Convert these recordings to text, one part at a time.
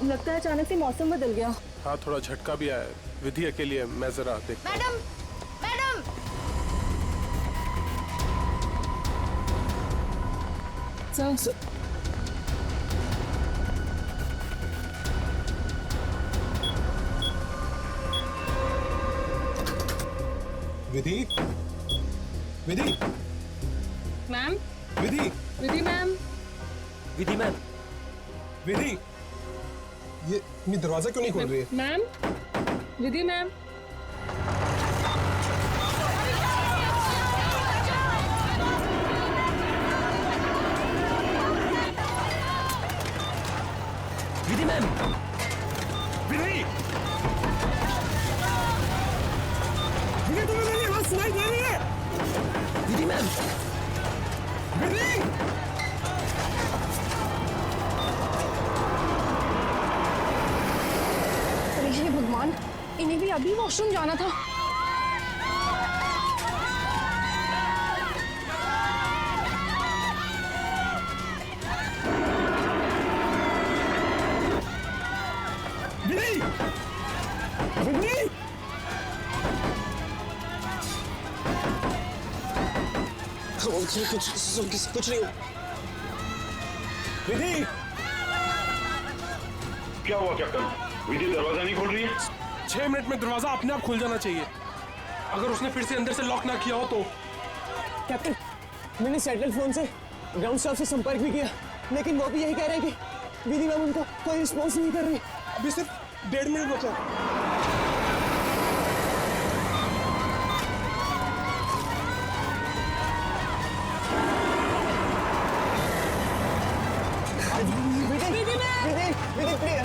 लगता है अचानक से मौसम बदल गया। हाँ, थोड़ा झटका भी आया। विधि अकेली है, मैं जरा देखता हूं। Madam, madam. सर, विधि, विधि, मैम। विधि, विधि मैम। विधि मैम। विधि, ये दरवाजा क्यों नहीं खोल रही है? Ma'am. Vidhi ma'am. Vidhi ma'am. विधि, विधि, तुम्हें मेरी आवाज सुनाई दे रही है? विधि मैम। विधि, हे भगवान, इन्हें भी अभी वॉशरूम जाना था। विधि, विधि, कुछ नहीं। विधि, क्या हुआ कैप्टन? विधि दरवाजा नहीं खोल रही है? 6 मिनट में दरवाजा अपने आप खुल जाना चाहिए। अगर उसने फिर से अंदर से लॉक ना किया हो तो। कैप्टन, मैंने सैटेलाइट फोन से ग्राउंड स्टाफ से संपर्क भी किया, लेकिन वो भी यही कह रहे हैं कि विधि मैम उनको कोई रिस्पॉन्स नहीं कर रही। अभी सिर्फ 1.5 मिनट बचा।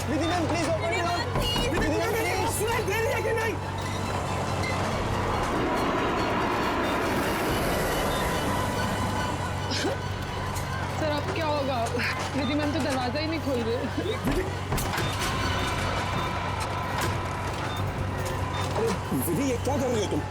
Vidhi ma'am please open it up. Vidhi ma'am please सुनाई दे रही है कि नहीं? सर अब क्या होगा? विधि मैम तो दरवाजा ही नहीं खोल रहे। विधि, ये क्या कर रही हो तुम?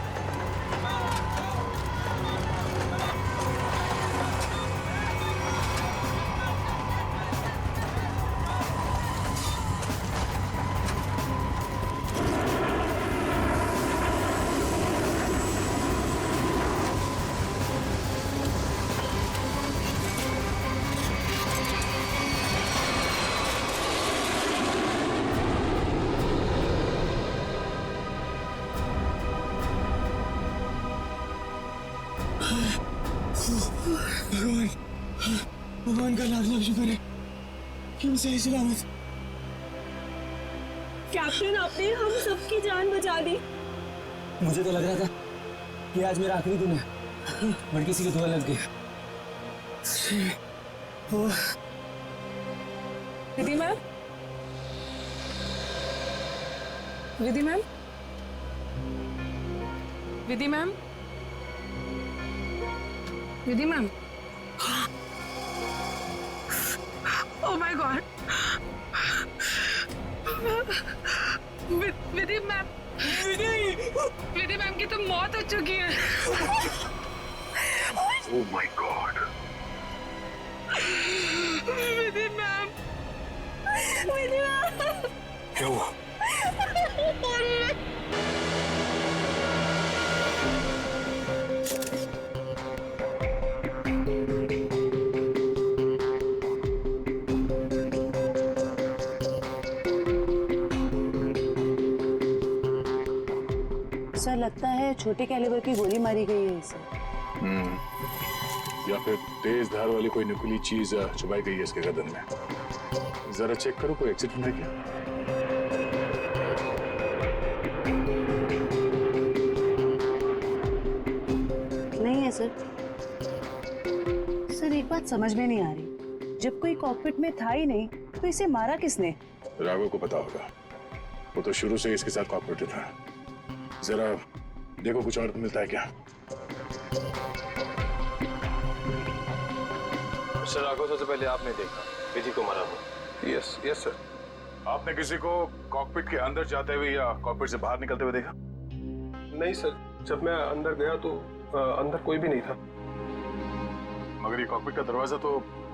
भगवान का लाख लाख शुक्र है कि हम सही सलामत। कैप्टन, आपने हम सबकी जान बचा दी। मुझे तो लग रहा था कि आज मेरा आखिरी दिन है, बट किसी की दुआ लग गई। Vidhi ma'am. Vidhi ma'am. Vidhi ma'am. Vidhi ma'am. Oh my God. Vidhi ma'am. Vidhi ma'am की तो मौत हो चुकी है। Oh my God. Vidhi ma'am. Vidhi ma'am. क्या हुआ? सर, लगता है छोटे कैलिबर की गोली मारी गई है इसे। या फिर तेज धार वाली कोई नुकीली चीज छुपाई गई है इसके गर्दन में। जरा चेक करो, कोई एक्सीडेंट है क्या? नहीं है सर। सर, एक बात समझ में नहीं आ रही, जब कोई कॉकपिट में था ही नहीं तो इसे मारा किसने? राघव को पता होगा, वो तो शुरू से इसके साथ कॉपरेटिव था। जरा देखो कुछ और मिलता है क्या? मिस्टर राघव, सबसे पहले आपने देखा विधि को मारा हुआ, यस यस सर। आपने किसी को कॉकपिट के अंदर जाते हुए या कॉकपिट से बाहर निकलते हुए देखा? नहीं सर, जब मैं अंदर गया तो अंदर कोई भी नहीं था। मगर ये कॉकपिट का दरवाजा तो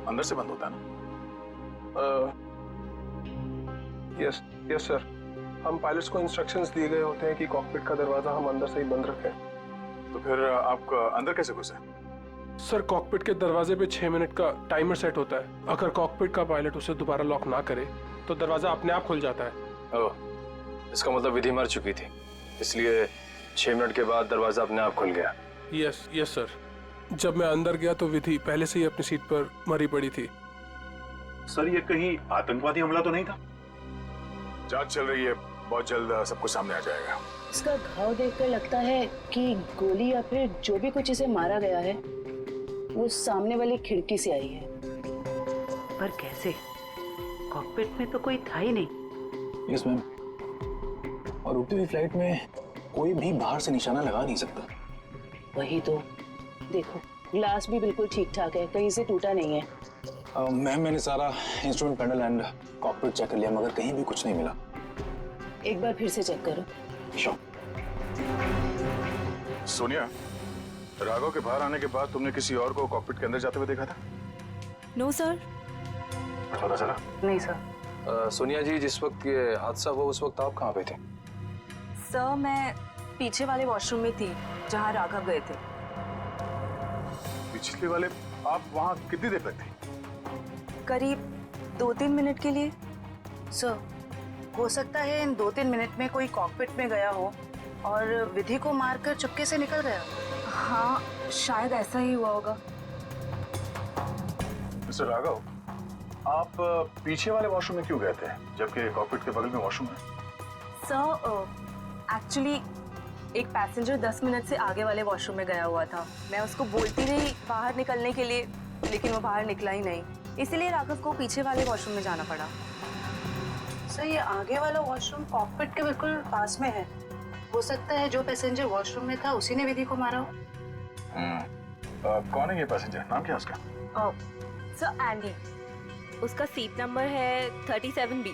अंदर से बंद होता है ना? यस यस सर, हम पायलट्स को इंस्ट्रक्शंस दिए गए होते हैं कि कॉकपिट का दरवाजा हम अंदर से ही बंद रखें। तो फिर आप अंदर कैसे घुसे? सर कॉकपिट के दरवाजे पे 6 मिनट का टाइमर सेट होता है। अगर कॉकपिट का पायलट उसे दोबारा लॉक ना करे तो दरवाजा अपने आप खुल जाता है। ओह, इसका मतलब विधि मर चुकी थी, इसलिए 6 मिनट के बाद दरवाजा अपने आप खुल गया। Yes yes sir. जब मैं अंदर गया तो विधि पहले से ही अपनी सीट पर मरी पड़ी थी। सर ये कहीं आतंकवादी हमला तो नहीं था? जांच चल रही है, बहुत जल्द सब कुछ सामने आ जाएगा। इसका घाव देखकर लगता है कि गोली या फिर जो भी कुछ इसे मारा गया है वो सामने वाली खिड़की से आई है। पर कैसे? कॉकपिट में तो कोई था ही नहीं। यस मैम, और उड़ती हुई फ्लाइट में कोई भी बाहर से निशाना लगा नहीं सकता। वही तो, देखो ग्लास भी बिल्कुल ठीक ठाक है, कहीं से टूटा नहीं है। मैम मैंने सारा instrument panel and cockpit check कर लिया, मगर कहीं भी कुछ नहीं मिला। एक बार फिर से चेक करो। श्योर। सोनिया, राघव के बाहर आने के बाद तुमने किसी और को कॉकपिट के अंदर जाते हुए देखा था? No sir. पता चला? नहीं सर। सोनिया जी, जिस वक्त ये हादसा हुआ उस वक्त आप कहाँ पे थे? सर मैं पीछे वाले वॉशरूम में थी जहाँ राघव गए थे। पिछले वाले? आप वहाँ कितनी देर तक थी? करीब 2-3 मिनट के लिए। सर, हो सकता है इन 2-3 मिनट में कोई कॉकपिट में गया हो और विधि को मारकर चुपके से निकल गया। हाँ, शायद ऐसा ही हुआ होगा। मिस्टर राघव, आप पीछे वाले वॉशरूम में क्यों गए थे जबकि कॉकपिट के बगल में वॉशरूम है? सर एक्चुअली एक पैसेंजर 10 मिनट से आगे वाले वॉशरूम में गया हुआ था। मैं उसको बोलती रही बाहर निकलने के लिए, लेकिन वो बाहर निकला ही नहीं, इसलिए राघव को पीछे वाले वॉशरूम में जाना पड़ा। सर, ये आगे वाला वॉशरूम कॉकपिट के बिल्कुल पास में है। हो सकता है जो पैसेंजर वॉशरूम में था उसी ने विधि को मारा हो। कौन है ये पैसेंजर? नाम क्या है उसका? सर एंडी, उसका सीट नंबर है 37B।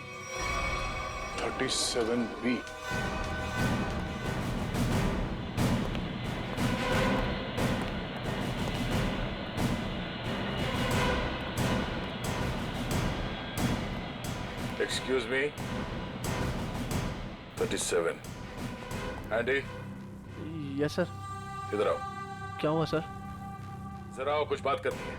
37B। Excuse me, 37. Andy, yes sir. इधर आओ। क्या हुआ सर? जरा आओ, कुछ बात करनी है।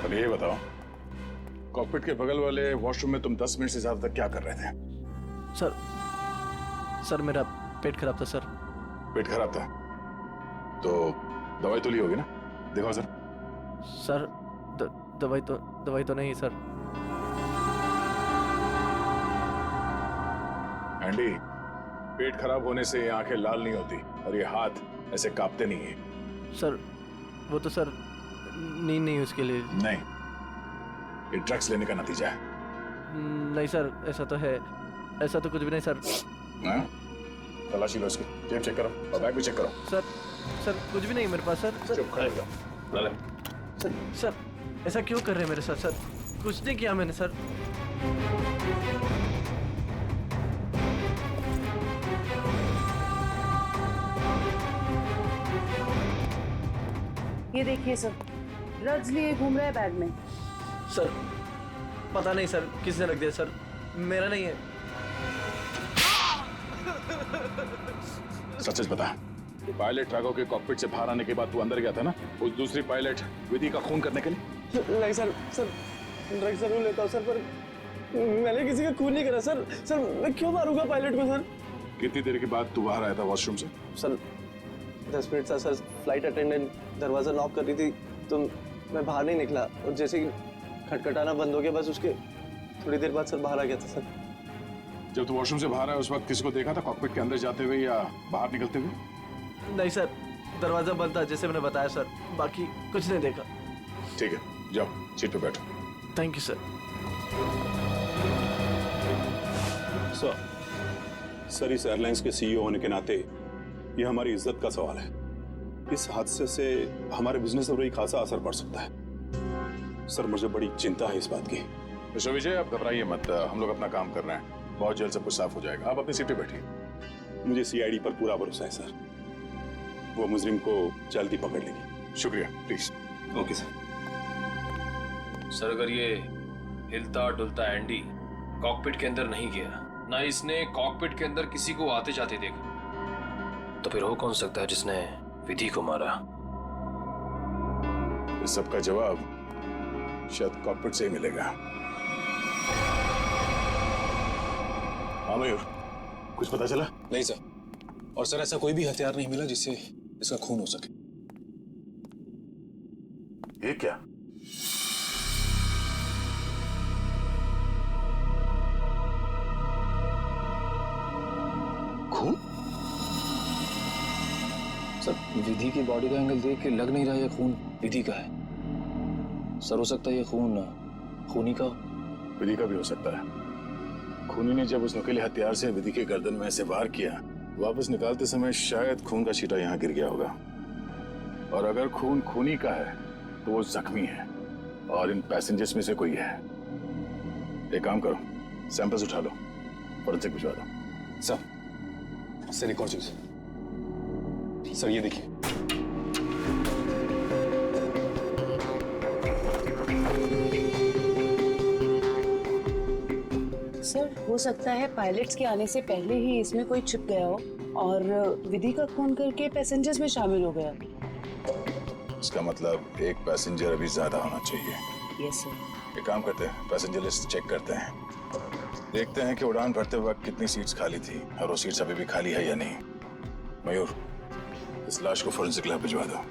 अब ये बताओ, कॉकपिट के बगल वाले वॉशरूम में तुम 10 मिनट से ज्यादा तक क्या कर रहे थे? सर मेरा पेट खराब था सर। पेट खराब था तो दवाई तो ली होगी ना? दिखाओ सर। सर दवाई तो नहीं सर। एंडी, पेट खराब होने से आंखें लाल नहीं होती और ये हाथ ऐसे कांपते नहीं है। सर वो तो सर नींद नहीं उसके लिए। नहीं, ये ड्रग्स लेने का नतीजा है। नहीं सर, ऐसा तो है, ऐसा तो कुछ भी नहीं सर। हाँ? तलाशी लो इसकी, जेब चेक करो और बैग भी चेक करो। सर कुछ भी नहीं मेरे पास सर। चुप खड़े हो जाओ। ले। सर ऐसा क्यों कर रहे हैं मेरे साथ? सर कुछ नहीं किया मैंने सर। ये देखिए सर, ड्रग्स लिए घूम रहा है बैग में। सर पता नहीं सर किसने रख दिया सर, मेरा नहीं है। सच बता, पायलट राघव के कॉकपिट से बाहर आने के बाद तू अंदर गया था ना उस दूसरी पायलट विधि का खून करने के लिए? नहीं सर, ड्रग्स जरूर लेता हूँ सर, पर मैंने किसी का खून नहीं करा सर। सर मैं क्यों मारूंगा पायलट को सर? कितनी देर के बाद तू बाहर आया था वॉशरूम से? Sir 10 minute sir. Flight attendant दरवाजा नॉक कर रही थी तो मैं बाहर नहीं निकला, और जैसे ही खटखटाना बंद हो गया बस उसके थोड़ी देर बाद सर बाहर आ गया था सर। जब तू वॉशरूम से बाहर आया उस वक्त किसी को देखा था कॉकपिट के अंदर जाते हुए या बाहर निकलते हुए? नहीं सर, दरवाजा बंद था जैसे मैंने बताया सर, बाकी कुछ नहीं देखा। ठीक है, जाओ सीट पे बैठो। Thank you sir. सर इस एयरलाइंस के सीईओ होने के नाते ये हमारी इज्जत का सवाल है। इस हादसे से हमारे बिजनेस पर भी खासा असर पड़ सकता है। सर मुझे बड़ी चिंता है इस बात की। मिस्टर विजय, आप घबराइए मत, हम लोग अपना काम कर रहे हैं, बहुत जल्द सब कुछ साफ हो जाएगा। आप अपनी सीट पे बैठिए। मुझे सीआईडी पर पूरा भरोसा है सर, वो मुजरिम को जल्दी पकड़ लेगी। शुक्रिया, प्लीज। Okay sir. सर अगर ये हिलता डुलता एंडी कॉकपिट के अंदर नहीं गया, ना इसने कॉकपिट के अंदर किसी को आते जाते देखा, तो फिर हो कौन सकता है जिसने विधि को मारा? इस सब का जवाब शायद कॉकपिट से ही मिलेगा। हाँ मयूर, कुछ पता चला? नहीं सर, और सर ऐसा कोई भी हथियार नहीं मिला जिससे इसका खून हो सके। ये क्या? खून? सर विधि की बॉडी का एंगल देख के लग नहीं रहा ये खून विधि का है। सर हो सकता है ये खून खूनी का। विधि का भी हो सकता है। खूनी ने जब उस नुकीले हथियार से विधि के गर्दन में ऐसे वार किया, वापस निकालते समय शायद खून का छींटा यहाँ गिर गया होगा। और अगर खून खूनी का है तो वो जख्मी है और इन पैसेंजर्स में से कोई है। एक काम करो, सैंपल्स उठा लो, फॉरेंसिक भिजवा दो। सर एक और चीज सर, ये देखिए। सर हो सकता है पायलट्स के आने से पहले ही इसमें कोई छिप गया हो और विधि का खून करके पैसेंजर्स में शामिल हो गया। इसका मतलब एक पैसेंजर अभी ज्यादा होना चाहिए। Yes sir. एक काम करते हैं, पैसेंजर लिस्ट चेक करते हैं, देखते हैं कि उड़ान भरते वक्त कितनी सीट्स खाली थी और वो सीट्स अभी भी खाली है या नहीं। मयूर, इस लाश को फोरेंसिक लैब भिजवा दो।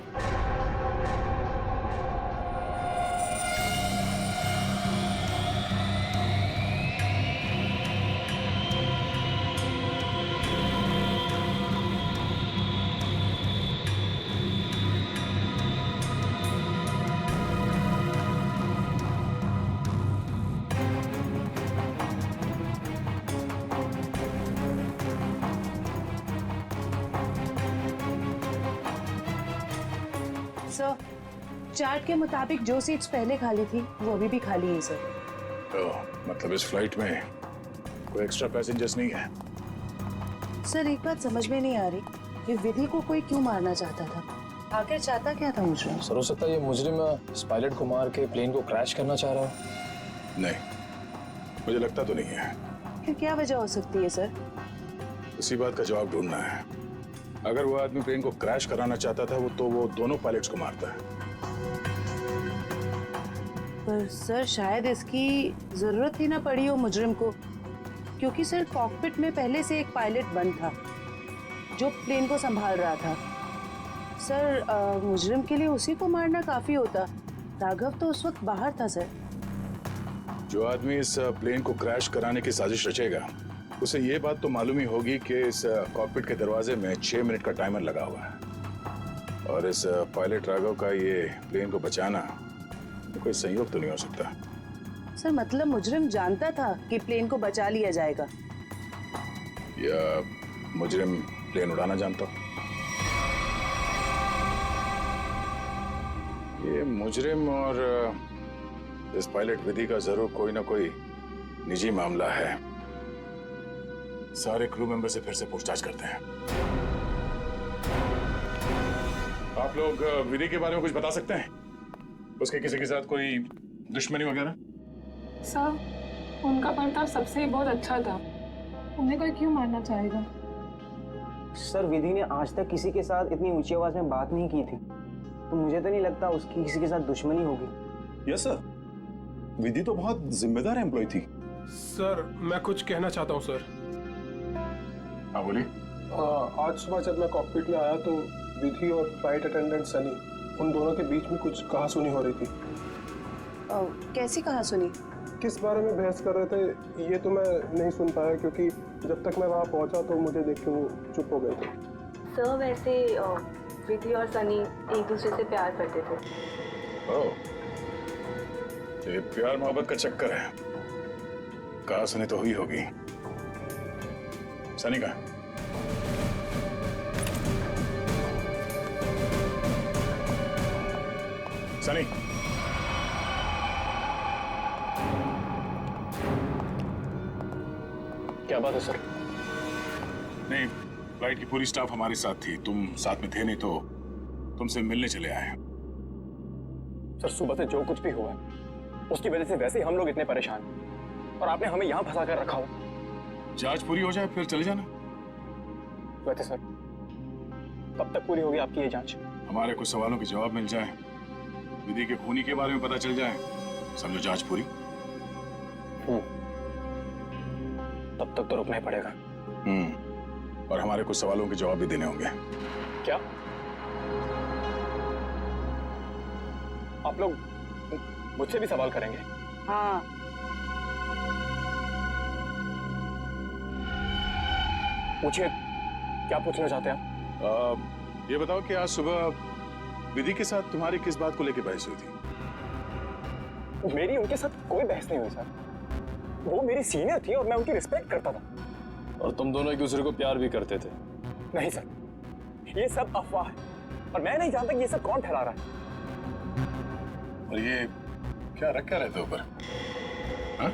सर चार्ट के मुताबिक जो सीट्स पहले खाली थी वो अभी भी खाली है सर। मतलब इस फ्लाइट में कोई एक्स्ट्रा पैसेंजर्स नहीं है? सर एक बात समझ में नहीं आ रही कि विधि को कोई क्यों मारना चाहता था, आखिर चाहता क्या था मुजरिम? सर हो सकता है ये मुजरिम इस पायलट को मार के प्लेन को क्रैश करना चाह रहा हो। नहीं, मुझे लगता तो नहीं है। फिर क्या वजह हो सकती है सर? इसी बात का जवाब ढूंढना है। अगर वो आदमी प्लेन को क्रैश कराना चाहता था तो वो दोनों पायलट्स को मारता है। पर सर शायद इसकी जरूरत ही ना पड़ी हो मुजरिम को, क्योंकि सर कॉकपिट में पहले से एक पायलट बंद था जो प्लेन को संभाल रहा था। सर मुजरिम के लिए उसी को मारना काफी होता। राघव तो उस वक्त बाहर था सर। जो आदमी इस प्लेन को क्रैश कराने की साजिश रचेगा उसे ये बात तो मालूम ही होगी कि इस कॉकपिट के दरवाजे में 6 मिनट का टाइमर लगा हुआ है और इस पायलट राघव का ये प्लेन को बचाना तो कोई संयोग तो नहीं हो सकता। सर मतलब मुजरिम जानता था कि प्लेन को बचा लिया जाएगा, या मुजरिम प्लेन उड़ाना जानता? ये मुजरिम और इस पायलट विधि का जरूर कोई ना कोई निजी मामला है। सारे क्रू मेंबर से फिर से पूछताछ करते हैं। आप लोग विधि के बारे में कुछ बता सकते हैं? उसके किसी के साथ कोई दुश्मनी वगैरह? सर उनका बर्ताव सबसे बहुत अच्छा था, उन्हें कोई क्यों मारना चाहेगा? सर विधि ने आज तक किसी के साथ इतनी ऊंची आवाज में बात नहीं की थी, तो मुझे तो नहीं लगता उसकी किसी के साथ दुश्मनी होगी। यस सर, विधि तो बहुत जिम्मेदार एम्प्लॉय थी। सर मैं कुछ कहना चाहता हूँ सर। हाँ बोलिए। आज सुबह जब मैं कॉकपिट में आया तो विधि और फ्लाइट अटेंडेंट सनी, उन दोनों के बीच में कुछ कहासुनी हो रही थी। कैसी कहासुनी? किस बारे में बहस कर रहे थे ये तो मैं नहीं सुन पाया, क्योंकि जब तक मैं वहाँ पहुँचा तो मुझे देख के वो चुप हो गए थे। सर वैसे विधि और सनी एक दूसरे से प्यार करते थे। ओह, ये प्यार मोहब्बत का चक्कर है। कहासुनी तो हुई होगी। सनी का सनी, क्या बात है सर? नहीं, फ्लाइट की पूरी स्टाफ हमारे साथ थी, तुम साथ में थे नहीं तो तुमसे मिलने चले आए। सर सुबह से जो कुछ भी हुआ उसकी वजह से वैसे ही हम लोग इतने परेशान और आपने हमें यहाँ फंसा कर रखा हो। जांच पूरी हो जाए फिर चले जाना। वैसे सर कब तक पूरी होगी आपकी ये जांच? हमारे कुछ सवालों के जवाब मिल जाए, विधि के खूनी के बारे में पता चल जाए, समझो जांच पूरी। तब तक तो रुकना ही पड़ेगा। और हमारे कुछ सवालों के जवाब भी देने होंगे। क्या आप लोग मुझसे भी सवाल करेंगे? हाँ, पूछिए, क्या पूछना चाहते हैं आप? ये बताओ कि आज सुबह विधि के साथ तुम्हारी किस बात को लेकर बहस हुई थी? मेरी उनके साथ कोई बहस नहीं हुई सर। वो मेरी सीनियर थी और मैं उनकी रिस्पेक्ट करता था। और तुम दोनों एक दूसरे को प्यार भी करते थे? नहीं सर, ये सब अफवाह है और मैं नहीं जानता कि ये सब कौन फैला रहा है। और ये क्या रख क्या रहते ऊपर? हाँ?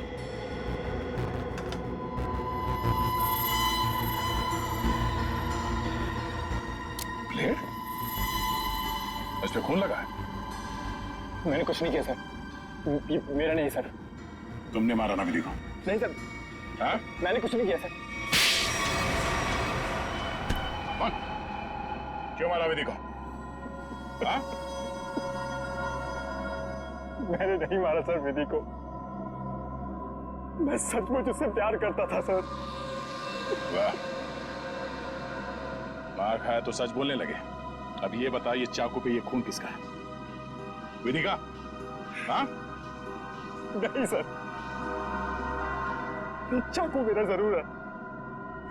प्लेट? इस पे खून लगा है? मैंने कुछ नहीं किया सर। ये मेरा नहीं सर। तुमने मारा ना विधि को? नहीं सर। हाँ? मैंने कुछ नहीं किया सर। कौन? क्यों मारा विधि को? हाँ? मैंने नहीं मारा सर विधि को। मैं सचमुच उससे प्यार करता था सर। वाह, मार खाया तो सच बोलने लगे। अब ये बता, ये चाकू पे ये खून किसका है? विधि का? हाँ? नहीं सर, ये चाकू मेरा जरूर है,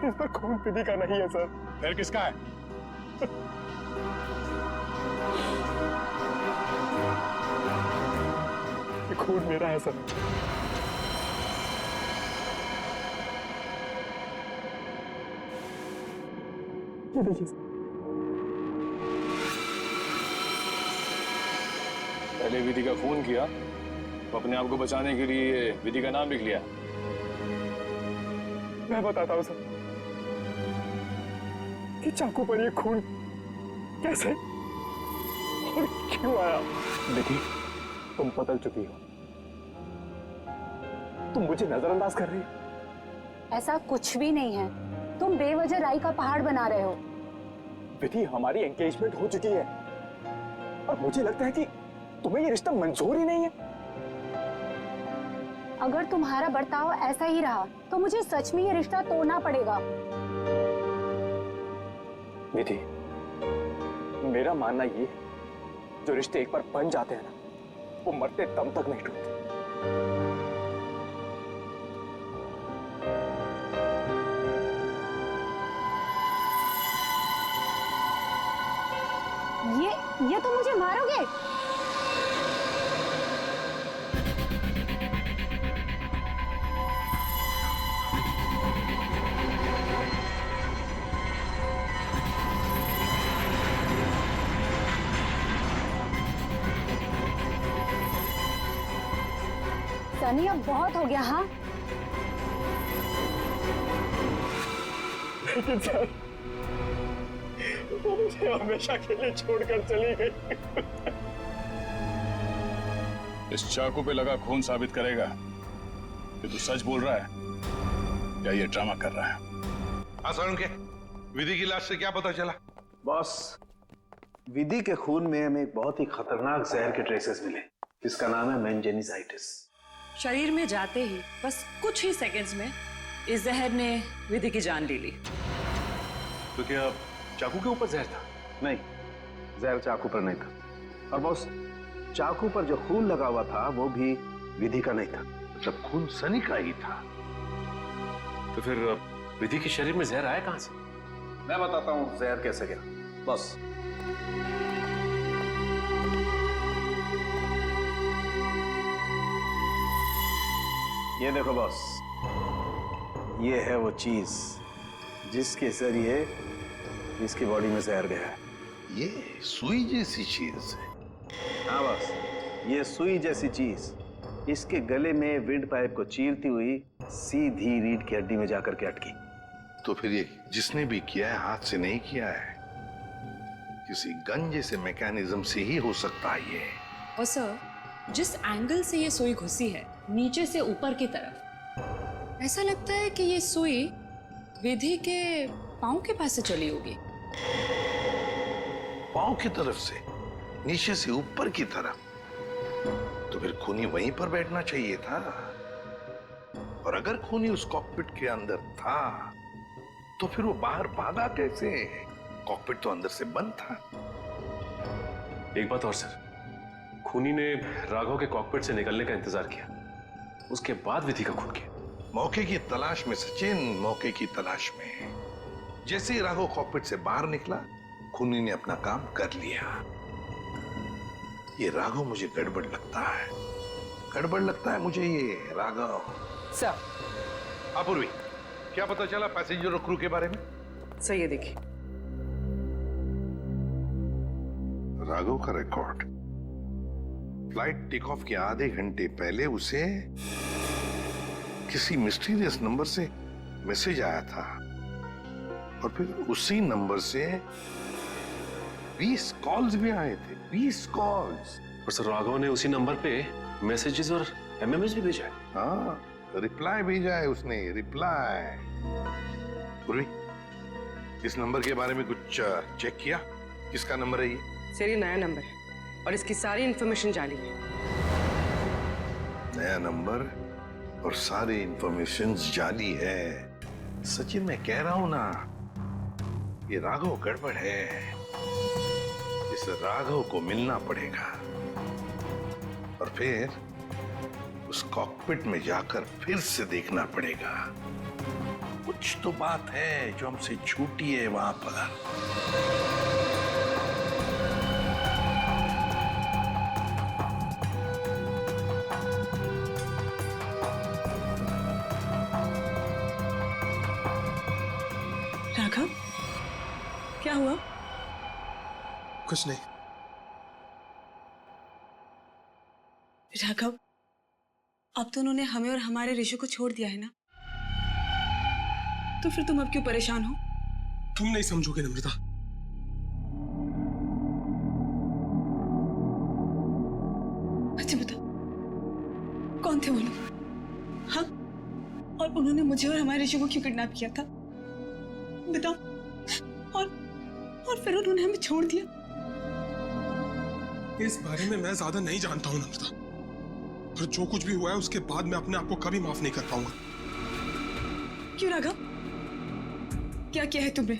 इस पर खून विधि का नहीं है सर। फिर किसका है? ये खून मेरा है सर। ये देखिए सर। पहले विधि का खून किया तो अपने आप को बचाने के लिए विधि का नाम लिख लिया। मैं बताता हूँ सर कि चाकू पर ये खून कैसे और क्यों आया। विधि, तुम बदल चुकी हो। तुम मुझे नजरअंदाज कर रही हो। ऐसा कुछ भी नहीं है। तुम बेवजह राई का पहाड़ बना रहे हो। विधि, हमारी एंगेजमेंट हो चुकी है और मुझे लगता है कि तुम्हें ये रिश्ता मंजूर ही नहीं है। अगर तुम्हारा बर्ताव ऐसा ही रहा तो मुझे सच में ये रिश्ता तोड़ना पड़ेगा। विधि, मेरा मानना ये है, जो रिश्ते एक बार बन जाते हैं ना, वो मरते दम तक नहीं टूटते। ये तो मुझे मारोगे? सनी, अब बहुत हो गया। हाँ, लेकिन सर, वो मुझे हमेशा के लिए छोड़कर चली गई। इस चाकू पे लगा खून साबित करेगा कि तू सच बोल रहा है या ये ड्रामा कर रहा है। हाँ के विधि की लाश से क्या पता चला? बॉस, विधि के खून में हमें एक बहुत ही खतरनाक जहर के ट्रेसेस मिले, जिसका नाम है मेनिंजाइटिस। शरीर में जाते ही बस कुछ ही सेकंड्स में इस जहर ने विधि की जान ले ली। तो क्या चाकू के ऊपर जहर था? नहीं, जहर चाकू पर नहीं था। और बॉस, चाकू पर जो खून लगा हुआ था वो भी विधि का नहीं था। मतलब खून सनी का ही था। तो फिर विधि के शरीर में जहर आया कहां से? मैं बताता हूँ जहर कैसे गया। बॉस, ये देखो बॉस, ये है वो चीज जिसके जरिए इसकी बॉडी में जहर गया है। ये सुई जैसी चीज है। हाँ बॉस, ये सुई जैसी चीज इसके गले में विंड पाइप को चीरती हुई सीधी रीढ़ की हड्डी में जाकर के अटकी। तो फिर ये जिसने भी किया है हाथ से नहीं किया है, किसी गन जैसे मैकेनिज्म से ही हो सकता है ये। और सर, जिस एंगल से ये सुई घुसी है, नीचे से ऊपर की तरफ, ऐसा लगता है कि ये सुई विधि के पांव के पास से चली होगी। पांव की तरफ से, नीचे से ऊपर की तरफ? तो फिर खूनी वहीं पर बैठना चाहिए था। और अगर खूनी उस कॉकपिट के अंदर था, तो फिर वो बाहर भागा कैसे? कॉकपिट तो अंदर से बंद था। एक बात और सर, खूनी ने राघव के कॉकपिट से निकलने का इंतजार किया, उसके बाद विधि का खून किया। मौके की तलाश में सचिन, मौके की तलाश में। जैसे ही राघव कॉकपिट से बाहर निकला, खूनी ने अपना काम कर लिया। ये राघव मुझे गड़बड़ लगता है, गड़बड़ लगता है मुझे ये राघव। सर। अपूर्वी, क्या पता चला पैसेंजर और क्रू के बारे में? सर ये देखिए, राघव का रिकॉर्ड। फ्लाइट टेक ऑफ के आधे घंटे पहले उसे किसी मिस्टीरियस नंबर से मैसेज आया था, और फिर उसी नंबर से 20 कॉल्स भी आए थे। 20 कॉल्स। और सर, राघव ने उसी नंबर पे मैसेजेस और एमएमएस भी भेजा है। हाँ, रिप्लाई भेजा है उसने, रिप्लाई। पूर्वी, इस नंबर के बारे में कुछ चेक किया? किसका नंबर है ये? सर ये नया नंबर है और इसकी सारी इंफॉर्मेशन जाली है। नया नंबर और सारी इंफॉर्मेशन जाली है। सचिन, मैं कह रहा हूं ना, ये राघव गड़बड़ है। इस राघव को मिलना पड़ेगा और फिर उस कॉकपिट में जाकर फिर से देखना पड़ेगा। कुछ तो बात है जो हमसे छूटी है वहां पर। राघव, क्या हुआ? कुछ नहीं। राघव, अब तो उन्होंने हमें और हमारे ऋषि को छोड़ दिया है ना, तो फिर तुम अब क्यों परेशान हो? तुम नहीं समझोगे नम्रता। अच्छा बता, कौन थे वो लोग? हाँ, और उन्होंने मुझे और हमारे ऋषि को क्यों किडनैप किया था? बताओ। और फिर उन्होंने हमें छोड़ दिया। इस बारे में मैं ज्यादा नहीं जानता हूं नम्रता, पर जो कुछ भी हुआ है उसके बाद मैं अपने आप को कभी माफ नहीं कर पाऊंगा। क्यों राघव, क्या किया है तुमने?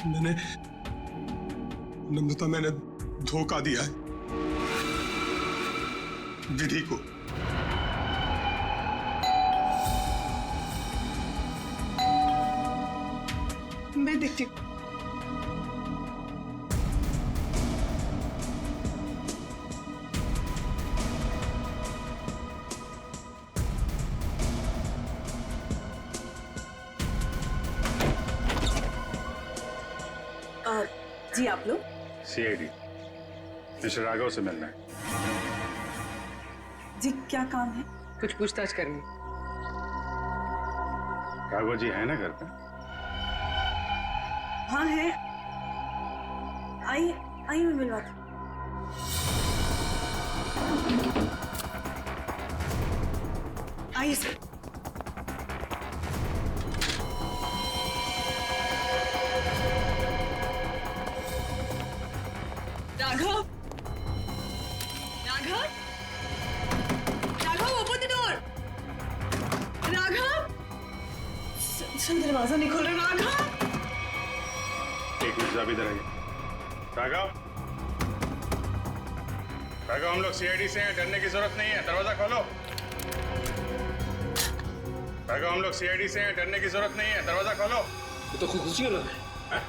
मैंने नम्रता, मैंने धोखा दिया है विधि को। मैं देखती हूँ। जी आप लोग? सीआईडी, मिस्टर राघव से मिलना है। जी क्या काम है? कुछ पूछताछ करनी। राघव जी है ना घर पे? हाँ है। आइए मैं मिलवाती हूँ। आइए sir. Raghav, Raghav, Raghav, open the door. Raghav, दरवाजा नहीं खोल रहा। राघव, एक मिनट, आप इधर आइए। राघव, राघव, हम लोग सीआईडी से हैं, डरने की जरूरत नहीं है, दरवाजा खोलो। राघव, हम लोग सीआईडी से हैं, डरने की जरूरत नहीं है, दरवाजा खोलो। ये तो खुशी हो रहा है।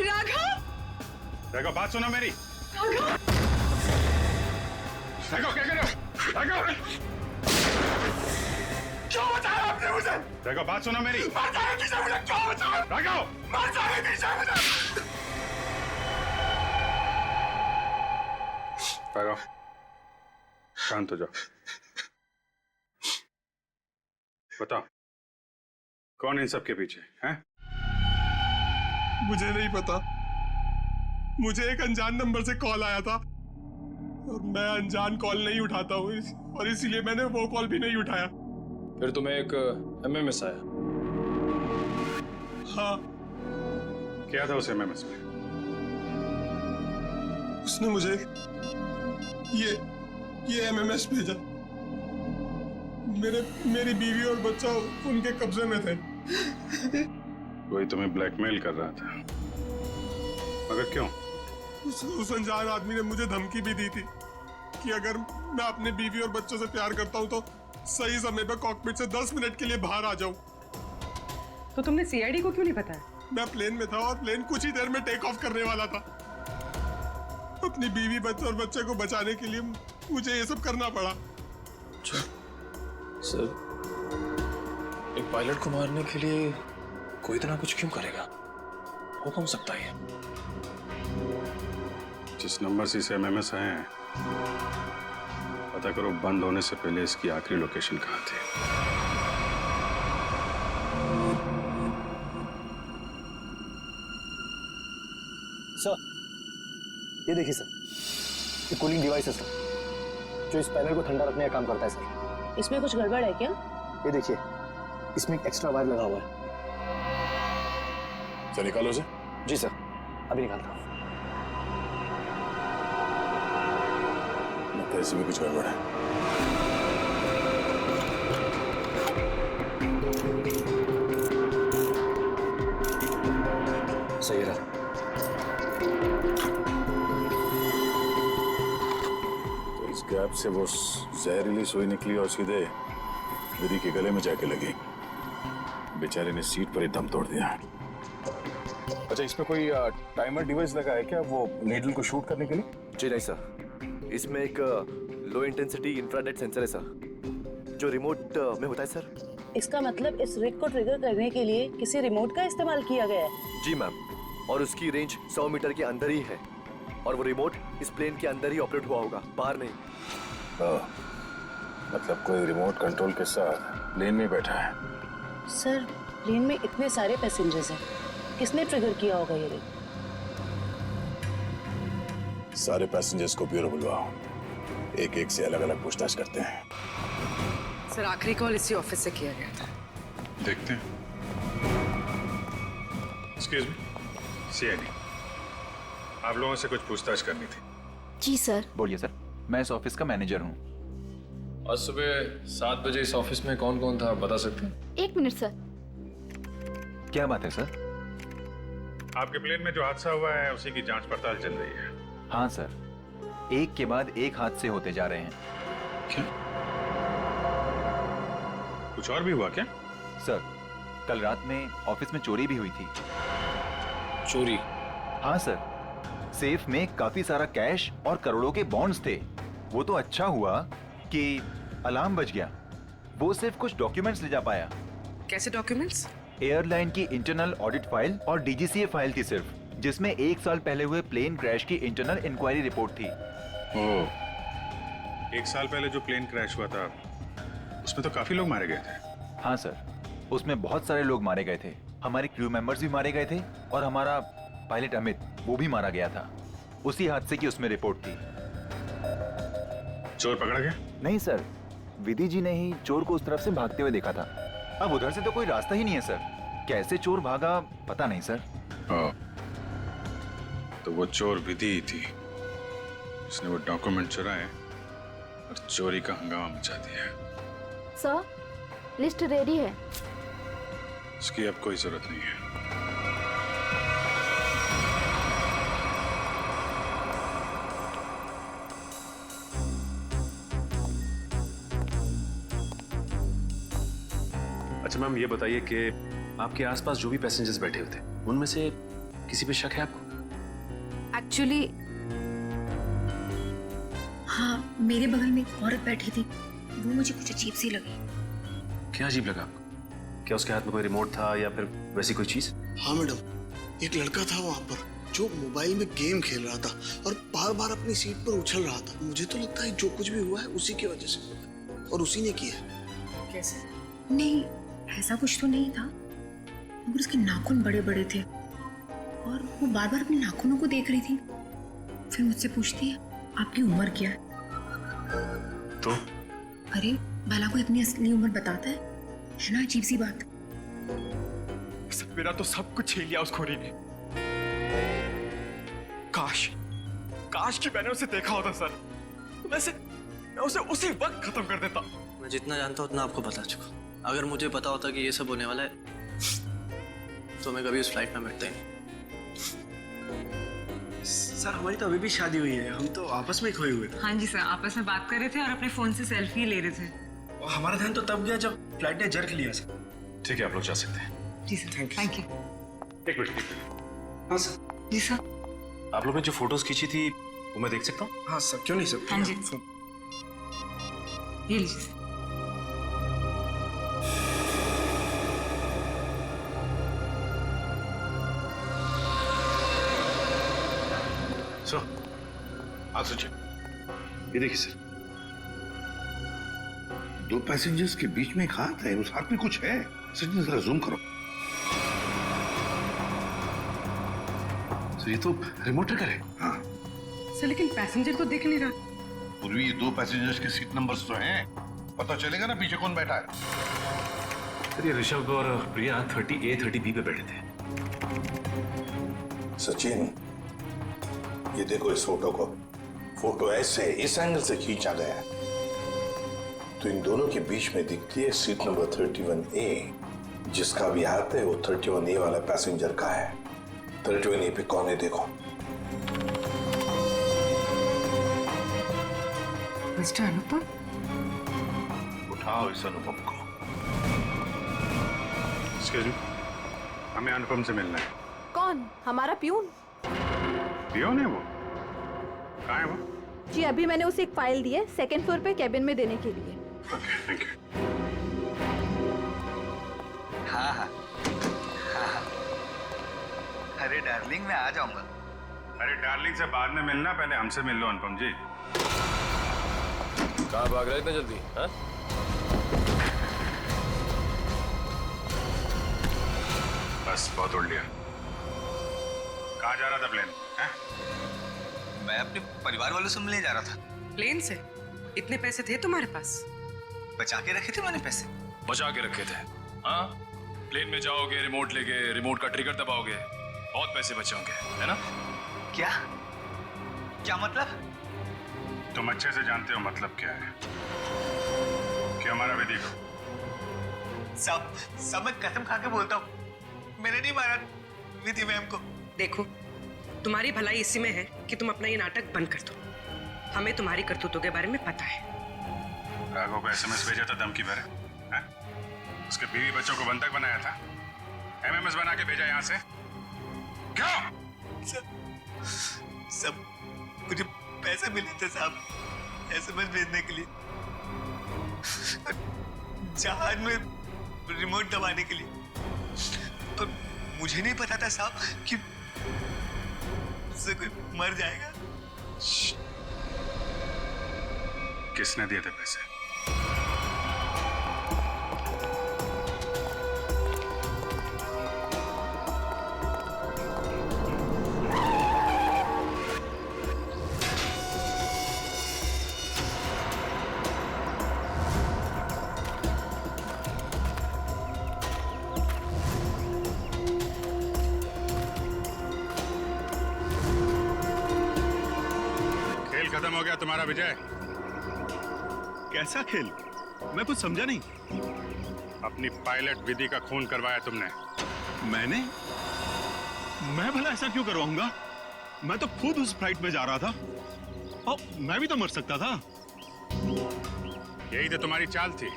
राघव, राघव, बात सुनो मेरी। राघव, राघव, क्या कर रहे हो? राघव, क्यों बचाया आपने मुझे? राघव, बात सुनो मेरी। मर जाने दीजिए मुझे, क्यों बचाया? राघव, मर जाने दीजिए मुझे। राघव, शांत हो जाओ। बताओ, कौन इन सब के पीछे है? मुझे नहीं पता। मुझे एक अनजान नंबर से कॉल आया था और मैं अनजान कॉल नहीं उठाता हूँ, और इसीलिए मैंने वो कॉल भी नहीं उठाया। फिर तुम्हें एक एमएमएस आया? हाँ। क्या था उस एमएमएस में? उसने मुझे ये एमएमएस भेजा। मेरी बीवी और बच्चा उनके कब्जे में थे। कोई तुम्हें ब्लैकमेल कर रहा था, मगर क्यों? उस अनजान आदमी ने मुझे धमकी भी दी थी कि अगर मैं अपने बीवी और बच्चों से प्यार करता हूँ तो सही समय पर कॉकपिट से 10 मिनट के लिए बाहर आ जाऊं। तो तुमने सीआईडी को क्यों नहीं बताया? मैं प्लेन में था और प्लेन कुछ ही देर में टेक ऑफ करने वाला था। अपनी बीवी, बच्चे और बच्चे को बचाने के लिए मुझे ये सब करना पड़ा। सर, एक पायलट को मारने के लिए कोई इतना कुछ क्यों करेगा? हो कौन सकता है? जिस नंबर से इसे एमएमएस आए हैं, पता करो बंद होने से पहले इसकी आखिरी लोकेशन कहाँ थी। सर, ये देखिए सर, ये कूलिंग डिवाइस है सर, जो इस पैनल को ठंडा रखने का काम करता है सर। इसमें कुछ गड़बड़ है क्या? ये देखिए, इसमें एक एक्स्ट्रा वायर लगा हुआ है। सर निकालो उसे। जी सर, अभी निकालता हूँ। लगता है इसमें कुछ गड़बड़ है। सही रहा। तो इस गैप से वो जहरीली सुई निकली और सीधे विधि के गले में जाके लगी। बेचारे ने सीट पर ही दम तोड़ दिया। अच्छा, इसमें कोई टाइमर डिवाइस लगा है क्या, वो नीडल को शूट करने के लिए? जी नहीं सर, इसमें एक लो इंटेंसिटी इंफ्रारेड सेंसर है सर, जो रिमोट में होता है सर। इसका मतलब इस रिग को ट्रिगर करने के लिए किसी रिमोट का इस्तेमाल किया गया है? जी मैम, और उसकी रेंज 100 मीटर के अंदर ही है, और वो रिमोट इस प्लेन के अंदर ही ऑपरेट हुआ होगा, बाहर नहीं। मतलब कोई रिमोट कंट्रोल के साथ प्लेन में बैठा है। सर, प्लेन में इतने सारे पैसेंजर्स हैं, किसने ट्रिगर किया होगा ये रिग? सारे पैसेंजर्स को ब्यूरो बुलवाओ, एक एक से अलग अलग पूछताछ करते हैं। सर, आखिरी कॉल इसी ऑफिस से किया गया था। देखते हैं। एक्सक्यूज मी, सीआईडी, आप लोगों से कुछ पूछताछ करनी थी। जी सर। बोलिए सर, मैं इस ऑफिस का मैनेजर हूँ। आज सुबह 7 बजे इस ऑफिस में कौन कौन था, बता सकते हैं? 1 मिनट सर। क्या बात है सर? आपके प्लेन में जो हादसा हुआ है उसी की जांच पड़ताल चल रही है। हाँ सर, एक के बाद एक हादसे होते जा रहे हैं। क्या? कुछ और भी हुआ क्या? सर, कल रात में ऑफिस में चोरी भी हुई थी। चोरी? हाँ सर, सेफ में काफी सारा कैश और करोड़ों के बॉन्ड्स थे। वो तो अच्छा हुआ कि अलार्म बज गया। वो सिर्फ कुछ डॉक्यूमेंट्स ले जा पाया। कैसे डॉक्यूमेंट्स? एयरलाइन की इंटरनल ऑडिट फाइल और डीजीसीए फाइल थी सिर्फ, जिसमें 1 साल पहले हुए प्लेन क्रैश की इंटरनल इंक्वायरी रिपोर्ट थी। ओह, 1 साल पहले जो प्लेन क्रैश हुआ था उसमें तो काफी लोग मारे गए थे। हाँ सर, उसमें बहुत सारे लोग मारे गए थे। हमारे क्रू मेंबर्स भी मारे गए थे और हमारा पायलट अमित, वो भी मारा गया था। उसी हादसे की उसमें रिपोर्ट थी। चोर पकड़ा गया? नहीं सर, विधि जी ने ही चोर को उस तरफ से भागते हुए देखा था। अब उधर से तो कोई रास्ता ही नहीं है सर, कैसे चोर भागा पता नहीं सर। तो वो चोर विधि ही थी, उसने वो डॉक्यूमेंट चुराए और चोरी का हंगामा मचा दिया। सर, लिस्ट रेडी है। उसकी अब कोई जरूरत नहीं है। अच्छा मैम, ये बताइए कि आपके आसपास जो भी पैसेंजर्स बैठे हुए थे उनमें से किसी पे शक है आपको? एक्चुअली हाँ, मेरे बगल में एक औरत बैठी थी, वो मुझे कुछ अजीब सी लगी। क्या अजीब लगा आपको? क्या उसके हाथ में कोई रिमोट था या फिर वैसी कोई चीज? हाँ मैडम, एक लड़का था वहां पर जो जो मोबाइल में गेम खेल रहा था और बार बार अपनी सीट पर उछल रहा था। मुझे तो लगता है जो कुछ भी हुआ है उसी की वजह से हुआ है और उसी ने किया है। कैसे? नहीं, ऐसा कुछ तो नहीं था, मगर उसके नाखून बड़े बड़े थे और वो बार बार अपने नाखूनों को देख रही थी। फिर मुझसे पूछती है आपकी उम्र क्या है? तो अरे भला कोई अपनी असली उम्र बताता है ना? अजीब सी बात। मेरा तो सब कुछ छीन लिया उस खोरी ने। काश कि मैंने उसे देखा होता सर, वैसे मैं उसे उसी वक्त खत्म कर देता। मैं जितना जानता हूँ उतना आपको बता चुका। अगर मुझे पता होता कि ये सब होने वाला है तो मैं कभी उस फ्लाइट में बैठता ही नहीं। सर हमारी तो अभी भी शादी हुई है, हम तो आपस में ही खोए हुए थे। हाँ जी सर, आपस में बात कर रहे थे और अपने फोन से सेल्फी ले रहे थे। और हमारा ध्यान तो तब गया जब फ्लाइट ने जर्क लिया सर। ठीक है, आप लोग जा सकते हैं। जी सर, थैंक यू। एक मिनट। हाँ सर। जी सर। आप लोगों ने जो फोटोज खींची थी वो मैं देख सकता हूँ? हाँ सर, क्यों नहीं सर। हाँ जी, ये लीजिए सर। सचिन, ये देखिए सर, 2 पैसेंजर्स के बीच में एक हाथ है, उस हाथ में कुछ है। सचिन जरा जूम करो। सर ये तो रिमोट ट्रिगर है। हाँ सर, लेकिन पैसेंजर तो दिख नहीं रहा। पूर्वी ये 2 पैसेंजर्स के सीट नंबर्स तो हैं, पता चलेगा ना पीछे कौन बैठा है। सर ये ऋषभ और प्रिया 30A 30B पे बैठे थे। सचिन ये देखो इस फोटो को। फोटो ऐसे इस एंगल से खींचा गया है तो इन दोनों के बीच में दिखती है सीट नंबर 31A। जिसका भी हाथ है वो 31A वाला पैसेंजर का है। 31A पे कौन है देखो। मिस्टर अनुपम। उठाओ इस अनुपम को। एक्सक्यूज मी, हमें अनुपम से मिलना है। कौन? हमारा प्यून? पियोन है वो? कहाँ है वो? जी अभी मैंने उसे एक फाइल दी है 2nd फ्लोर पे कैबिन में देने के लिए। Okay, thank you. हाँ। अरे डार्लिंग मैं आ जाऊंगा। अरे डार्लिंग से बाद में मिलना, पहले हमसे मिल लो अनुपम जी। कहाँ भाग रहे इतने जल्दी? हाँ? बस बहुत उड़ लिया। कहाँ जा रहा था प्लेन? मैं अपने परिवार वालों से मिलने जा रहा था। प्लेन से? इतने पैसे थे तुम्हारे पास? बचा के रखे थे मैंने पैसे। बचा के रखे थे? हाँ, प्लेन में जाओगे, रिमोट लेके रिमोट का ट्रिगर दबाओगे, बहुत पैसे बचे होंगे, है ना? क्या मतलब? तुम अच्छे से जानते हो मतलब क्या है। कि हमारा विधि को सब मैं कसम खा के बोलता हूँ, मैंने नहीं मारा विधि मैम को। देखो, तुम्हारी भलाई इसी में है कि तुम अपना ये नाटक बंद कर दो। हमें तुम्हारी करतूतों के बारे में पता है। राघव को SMS भेजा था धमकी भरे, हैं? उसके बीवी बच्चों को बंधक बनाया था, MMS बना के भेजा यहाँ से। क्यों? सब मुझे पैसे मिले थे साहब SMS भेजने के लिए, जहाज में रिमोट दबाने के लिए। और मुझे नहीं पता था साहब कि उससे कोई मर जाएगा। किसने दिए थे पैसे? खत्म हो गया तुम्हारा विजय। कैसा खेल? मैं कुछ समझा नहीं। अपनी पायलट विधि का खून करवाया तुमने। मैं भला ऐसा क्यों करवाऊंगा? मैं तो खुद उस फ्लाइट में जा रहा था और मैं भी तो मर सकता था। यही तो तुम्हारी चाल थी,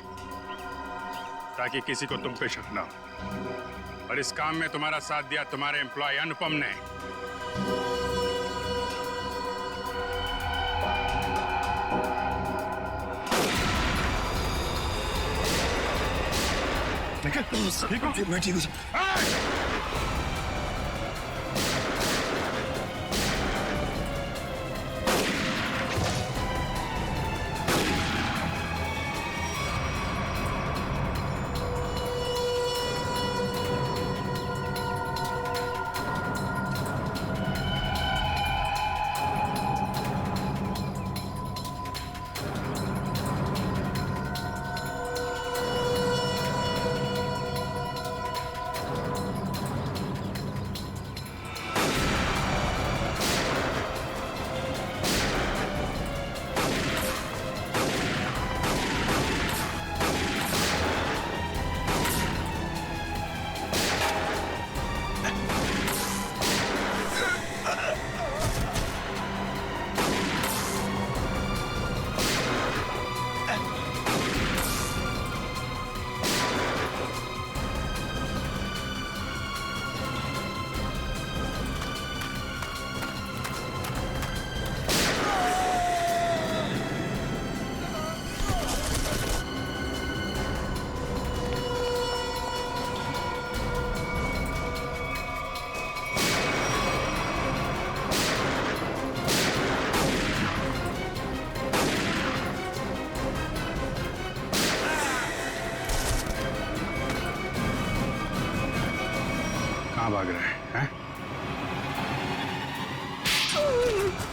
ताकि किसी को तुम पे शक ना हो। और इस काम में तुम्हारा साथ दिया तुम्हारे एम्प्लॉय अनुपम ने। मैं ठीक हूँ।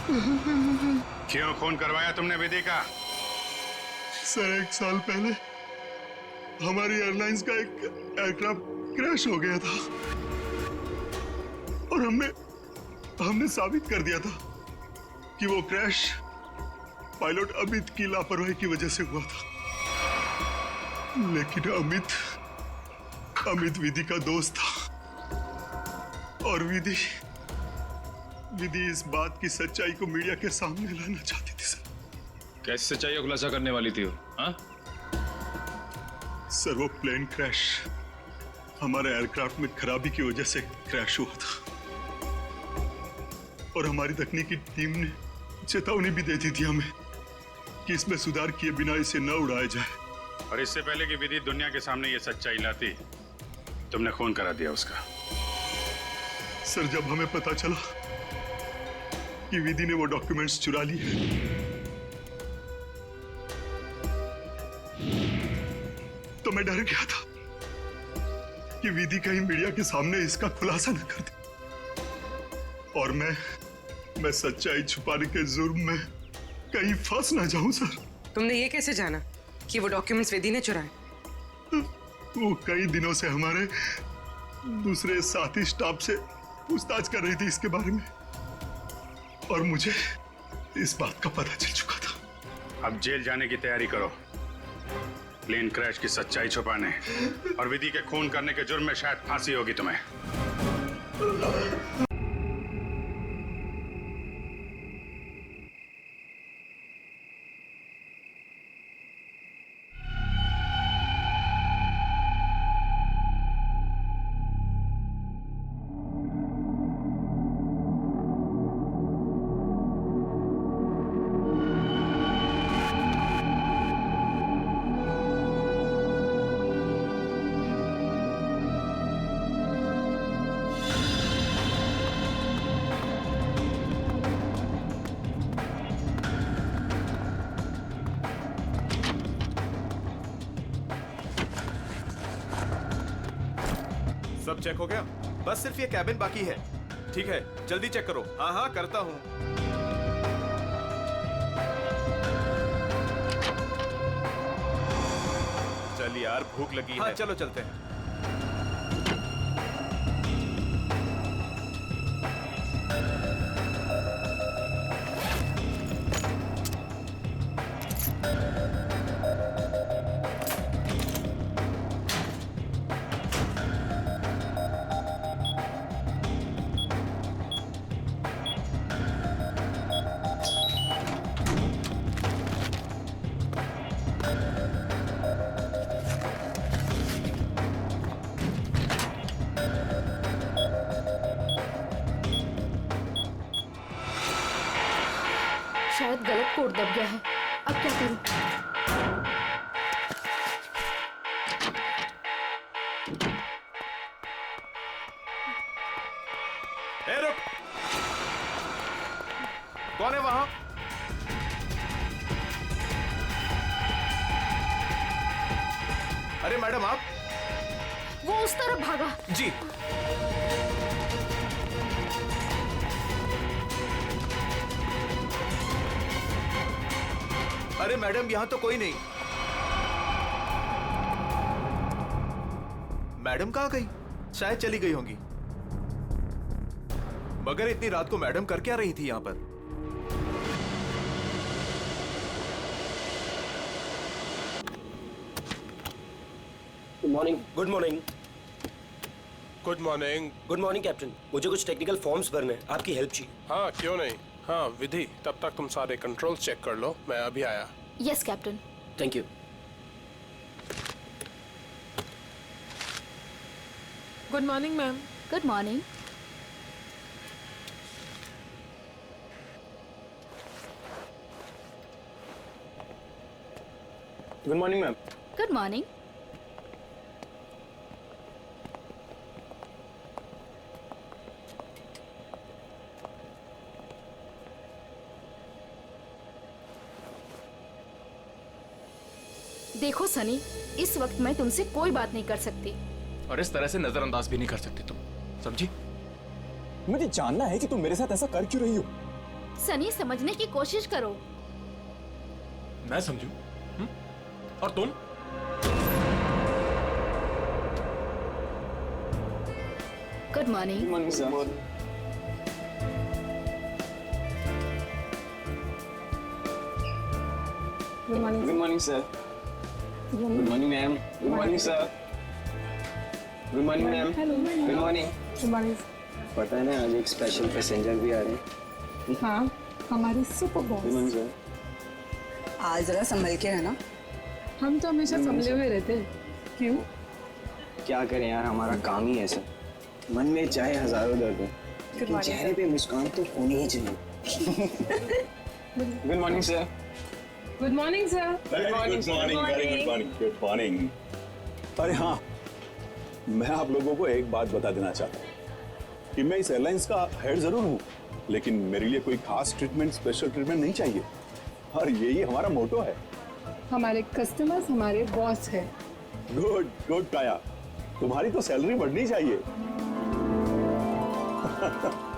क्यों खून करवाया तुमने विधि का? सर 1 साल पहले हमारी एयरलाइंस का एक एयरक्राफ्ट क्रैश हो गया था और हमने साबित कर दिया था कि वो क्रैश पायलट अमित की लापरवाही की वजह से हुआ था। लेकिन अमित विधि का दोस्त था और विधि इस बात की सच्चाई को मीडिया के सामने लाना चाहती थी सर। कैसी सच्चाई का खुलासा करने वाली थी वो? हाँ? सर वो प्लेन क्रैश हमारे एयरक्राफ्ट में खराबी की वजह से क्रैश हुआ था और हमारी तकनीकी टीम ने चेतावनी भी दे दी थी हमें कि इसमें सुधार किए बिना इसे न उड़ाया जाए। और इससे पहले कि विधि दुनिया के सामने ये सच्चाई लाती, तुमने खून करा दिया उसका। सर जब हमें पता चला कि विधि ने वो डॉक्यूमेंट्स चुरा लिए तो मैं डर गया था कि विधि कहीं मीडिया के सामने इसका खुलासा न कर दे और मैं सच्चाई छुपाने के जुर्म में कहीं फंस ना जाऊं सर। तुमने ये कैसे जाना कि वो डॉक्यूमेंट्स विधि ने चुराए? वो कई दिनों से हमारे दूसरे साथी स्टाफ से पूछताछ कर रही थी इसके बारे में और मुझे इस बात का पता चल चुका था। अब जेल जाने की तैयारी करो, प्लेन क्रैश की सच्चाई छुपाने और विधि के खून करने के जुर्म में शायद फांसी होगी तुम्हें। सब चेक हो गया? बस सिर्फ ये कैबिन बाकी है। ठीक है, जल्दी चेक करो। हाँ हाँ करता हूँ। चल यार भूख लगी है। चलो चलते हैं। शायद गलत कोड दब गया है। अब क्या करूं? ए रुक! कौन है वहां? अरे मैडम आप? वो उस तरफ भागा। जी। अरे मैडम यहां तो कोई नहीं। मैडम कहां गई? शायद चली गई होंगी। मगर इतनी रात को मैडम कर क्या रही थी यहां पर? Good morning. Good morning. Good morning. Good morning captain, मुझे कुछ टेक्निकल फॉर्म्स भरने हैं, आपकी हेल्प चाहिए। हाँ क्यों नहीं। हाँ विधि, तब तक तुम सारे कंट्रोल्स चेक कर लो, मैं अभी आया। Yes captain. Thank you. Good morning ma'am. Good morning. Good morning ma'am. Good morning. देखो सनी, इस वक्त मैं तुमसे कोई बात नहीं कर सकती और इस तरह से नजरअंदाज भी नहीं कर सकती तुम, समझी? मुझे जानना है कि तुम मेरे साथ ऐसा कर क्यों रही हो। सनी समझने की कोशिश करो। मैं समझू? और तुम? Good morning. Good morning sir. Good morning. Good morning sir. Good morning ma'am. Good morning sir. Good morning ma'am. Good morning. Good morning. पता है ना आज एक स्पेशल पैसेंजर भी आ रहे हैं। हाँ, हमारे super boss. Good morning sir. आज जरा संभल के रहना। हम तो हमेशा संभले हुए रहते हैं। क्यों? क्या करें यार, हमारा काम ही ऐसा। मन में चाहे हजारों दर्द हो, लेकिन morning, चेहरे पे मुस्कान तो होनी ही चाहिए। Good morning sir. Good morning sir. Good morning. अरे हाँ, मैं आप लोगों को एक बात बता देना चाहता हूँ कि मैं इस एयरलाइंस का हेड जरूर हूँ, लेकिन मेरे लिए कोई खास ट्रीटमेंट, स्पेशल ट्रीटमेंट नहीं चाहिए। और यही हमारा मोटो है। हमारे कस्टमर्स हमारे बॉस है। गुड गुड काया, तुम्हारी तो सैलरी बढ़नी चाहिए।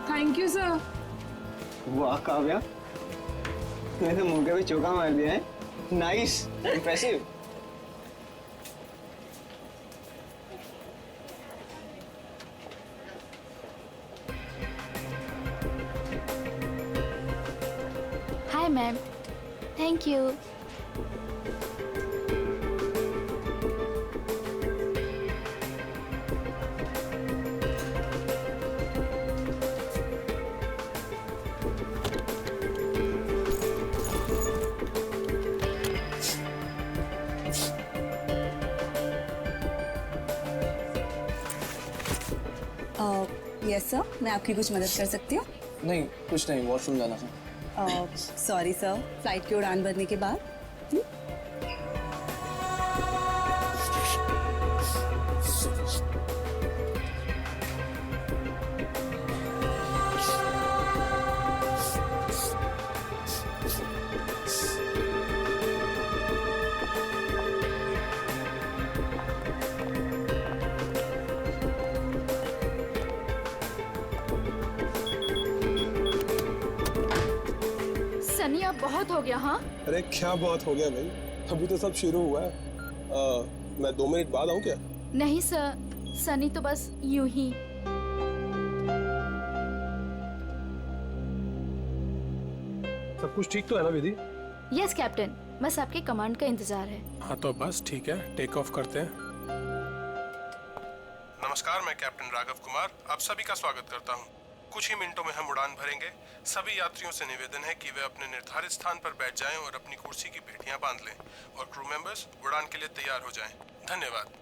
Thank you sir. वाह काव्या, तूने तो मुंह का भी चौका मार दिया है। Nice, impressive. Hi ma'am. Thank you. Yes sir, मैं आपकी कुछ मदद कर सकती हूँ? नहीं, कुछ नहीं, वॉशरूम जाना था। सॉरी सर, फ्लाइट की उड़ान भरने के बाद। सनी अब बहुत हो गया। हाँ, अरे क्या बहुत हो गया भाई, अभी तो सब शुरू हुआ है। मैं 2 मिनट बाद आऊँ क्या? नहीं सर, सनी तो बस यूं ही। सब कुछ ठीक तो है ना विधि? यस कैप्टन, बस आपके कमांड का इंतजार है। हाँ तो बस ठीक है, टेक ऑफ करते हैं। नमस्कार, मैं कैप्टन राघव कुमार आप सभी का स्वागत करता हूँ। कुछ ही मिनटों में हम उड़ान भरेंगे। सभी यात्रियों से निवेदन है कि वे अपने निर्धारित स्थान पर बैठ जाएं और अपनी कुर्सी की पेटियां बांध लें और क्रू मेंबर्स उड़ान के लिए तैयार हो जाएं। धन्यवाद।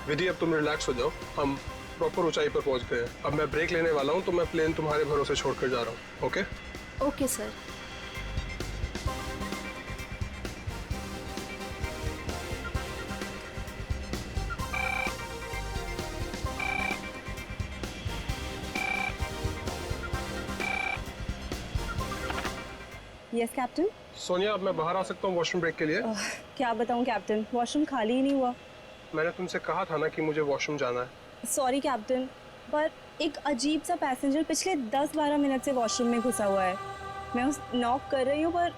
विधि, अब तुम रिलैक्स हो जाओ, हम प्रॉपर ऊंचाई पर पहुंच गए हैं। अब मैं ब्रेक लेने वाला हूं, तो मैं प्लेन तुम्हारे भरोसे छोड़कर जा रहा हूं। Okay? Okay sir. Yes captain. Sonia, अब मैं बाहर आ सकता हूँ वॉशरूम ब्रेक के लिए? क्या बताऊँ कैप्टन, वॉशरूम खाली ही नहीं हुआ। मैंने तुमसे कहा था ना कि मुझे वॉशरूम जाना है। सॉरी कैप्टन, पर एक अजीब सा पैसेंजर पिछले 10-12 मिनट से वॉशरूम में घुसा हुआ है। मैं उस नॉक कर रही हूँ पर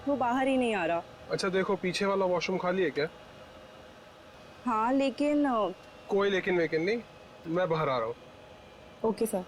वो बाहर ही नहीं आ रहा। अच्छा देखो, पीछे वाला वॉशरूम खाली है क्या? हाँ लेकिन कोई लेकिन वेकिन नहीं, मैं बाहर आ रहा हूँ। Okay sir.